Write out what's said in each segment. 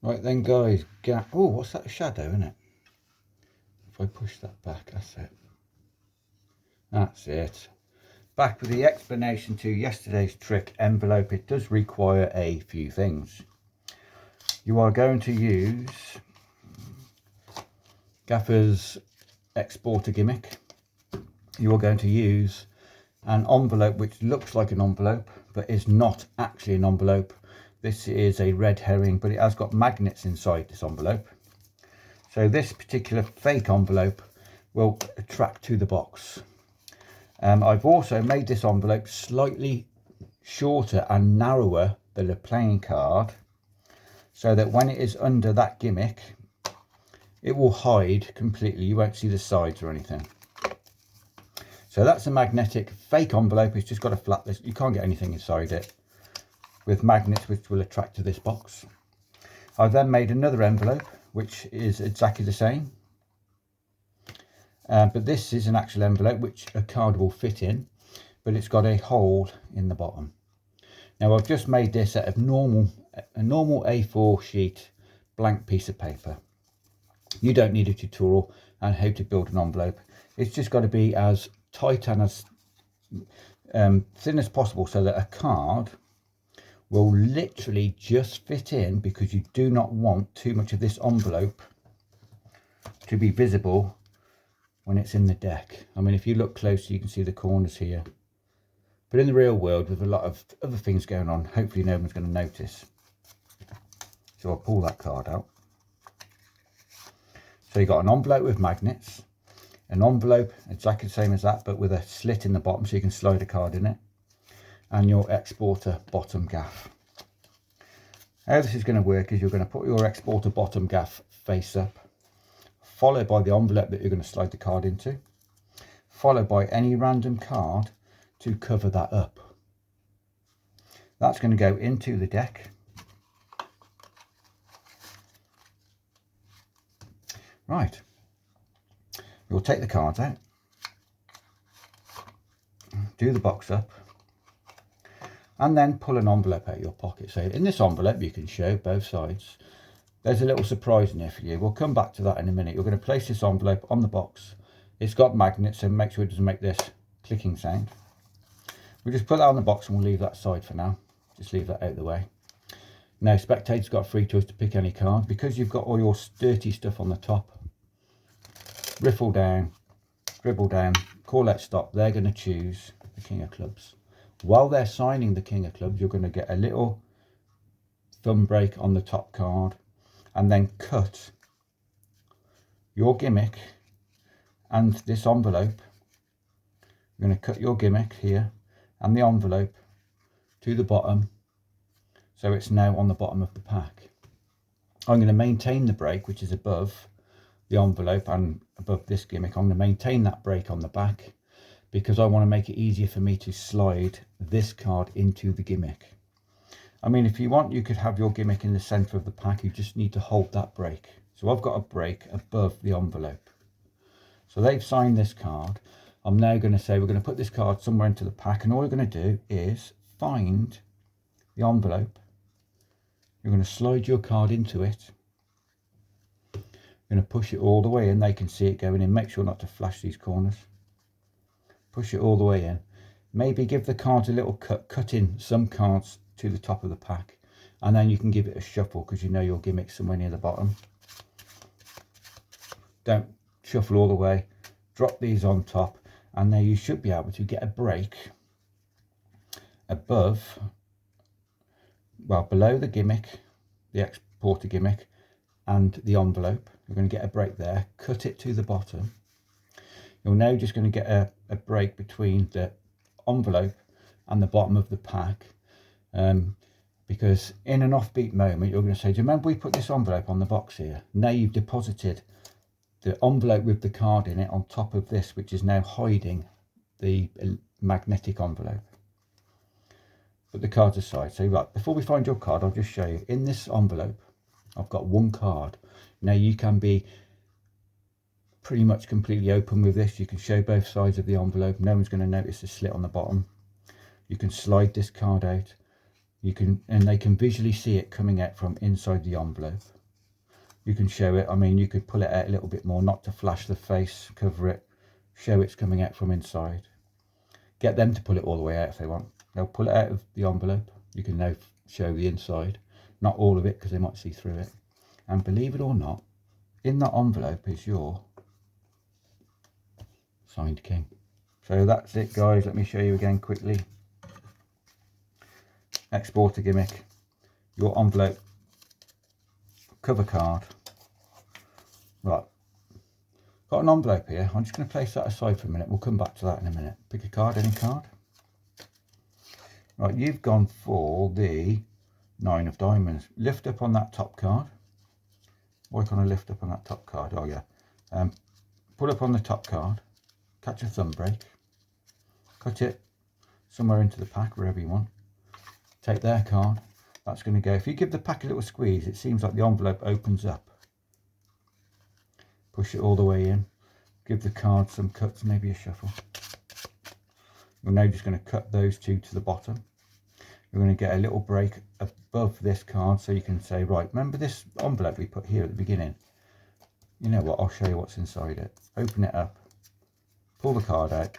Right then guys, oh, what's that shadow, isn't it? If I push that back, that's it. That's it. Back with the explanation to yesterday's trick envelope. It does require a few things. You are going to use Gaffer's exporter gimmick. You are going to use an envelope which looks like an envelope but is not actually an envelope. This is a red herring, but it has got magnets inside this envelope. So this particular fake envelope will attract to the box. I've also made this envelope slightly shorter and narrower than a playing card, so that when it is under that gimmick, it will hide completely. You won't see the sides or anything. So that's a magnetic fake envelope. It's just got a flat, you can't get anything inside it, with magnets which will attract to this box. I've then made another envelope which is exactly the same, but this is an actual envelope which a card will fit in, but it's got a hole in the bottom. Now I've just made this out of a normal A4 sheet, blank piece of paper. You don't need a tutorial on how to build an envelope. It's just got to be as tight and as thin as possible, so that a card will literally just fit in, because you do not want too much of this envelope to be visible when it's in the deck. I mean, if you look closer, you can see the corners here. But in the real world, with a lot of other things going on, hopefully no one's going to notice. So I'll pull that card out. So you've got an envelope with magnets, an envelope exactly the same as that, but with a slit in the bottom so you can slide a card in it, and your exporter bottom gaff. How this is going to work is you're going to put your exporter bottom gaff face up, followed by the envelope that you're going to slide the card into, followed by any random card to cover that up. That's going to go into the deck. Right, you'll take the cards out, do the box up, and then pull an envelope out of your pocket. So in this envelope you can show both sides. There's a little surprise in there for you. We'll come back to that in a minute. You're going to place this envelope on the box. It's got magnets, so make sure it doesn't make this clicking sound. We'll just put that on the box and we'll leave that side for now. Just leave that out of the way. Now spectators got a free choice to pick any card. Because you've got all your dirty stuff on the top, riffle down, dribble down, call out stop. They're going to choose the King of Clubs. While they're signing the King of Clubs, you're going to get a little thumb break on the top card, and then cut your gimmick and this envelope. You're going to cut your gimmick here and the envelope to the bottom, so it's now on the bottom of the pack. I'm going to maintain the break which is above the envelope and above this gimmick. I'm going to maintain that break on the back, because I want to make it easier for me to slide this card into the gimmick. I mean, if you want, you could have your gimmick in the center of the pack. You just need to hold that break. So I've got a break above the envelope. So they've signed this card. I'm now going to say we're going to put this card somewhere into the pack, and all you're going to do is find the envelope. You're going to slide your card into it. You're going to push it all the way in. They can see it going in. Make sure not to flash these corners. Push it all the way in. Maybe give the cards a little cut in some cards to the top of the pack, and then you can give it a shuffle, because you know your gimmick's somewhere near the bottom. Don't shuffle all the way. Drop these on top, and now you should be able to get a break above, well, below the gimmick, the exporter gimmick, and the envelope. You're going to get a break there. Cut it to the bottom. You're now just going to get a break between the envelope and the bottom of the pack, because in an offbeat moment you're going to say, do you remember we put this envelope on the box here? Now you've deposited the envelope with the card in it on top of this, which is now hiding the magnetic envelope. Put the cards aside. So right, before we find your card, I'll just show you. In this envelope I've got one card. Now you can be pretty much completely open with this. You can show both sides of the envelope. No one's going to notice the slit on the bottom. You can slide this card out. You can, and they can visually see it coming out from inside the envelope. you can show it. I mean, you could pull it out a little bit more, not to flash the face, cover it, show it's coming out from inside. Get them to pull it all the way out if they want. They'll pull it out of the envelope. You can now show the inside, not all of it because they might see through it. And believe it or not, in that envelope is your signed king. So that's it, guys. Let me show you again quickly. Export to Gimmick, your envelope, cover card. Right, got an envelope here. I'm just going to place that aside for a minute. We'll come back to that in a minute. Pick a card, any card. Right, you've gone for the 9 of diamonds. Lift up on that top card. Why can't I lift up on that top card? Oh yeah. Pull up on the top card. Catch a thumb break. Cut it somewhere into the pack, wherever you want. Take their card. That's going to go. If you give the pack a little squeeze, it seems like the envelope opens up. Push it all the way in. Give the card some cuts, maybe a shuffle. We're now just going to cut those two to the bottom. You're going to get a little break above this card, so you can say, right, remember this envelope we put here at the beginning? You know what, I'll show you what's inside it. Open it up, pull the card out,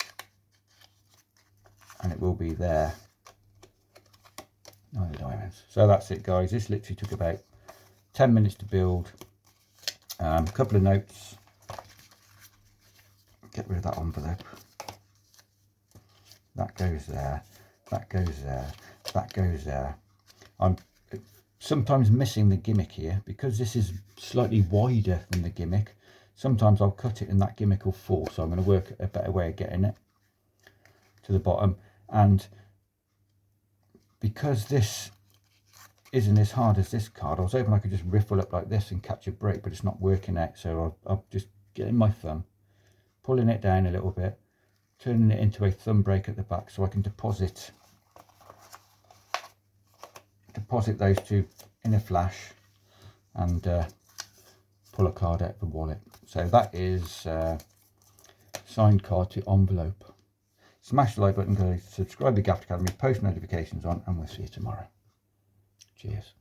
and it will be there. 9 of diamonds. So that's it, guys. This literally took about 10 minutes to build. A couple of notes. Get rid of that envelope. That goes there, that goes there, that goes there. I'm sometimes missing the Gimmick here because this is slightly wider than the Gimmick. Sometimes I'll cut it and that Gimmick will fall, so I'm going to work a better way of getting it to the bottom. And because this isn't as hard as this card, I was hoping I could just riffle up like this and catch a break, but it's not working out. So I'll just get in my thumb, pulling it down a little bit, turning it into a thumb break at the back so I can deposit those two in a flash and pull a card out of the wallet. So that is signed card to envelope. Smash the like button, guys, subscribe to the Gaff Academy, post notifications on, and we'll see you tomorrow. Cheers.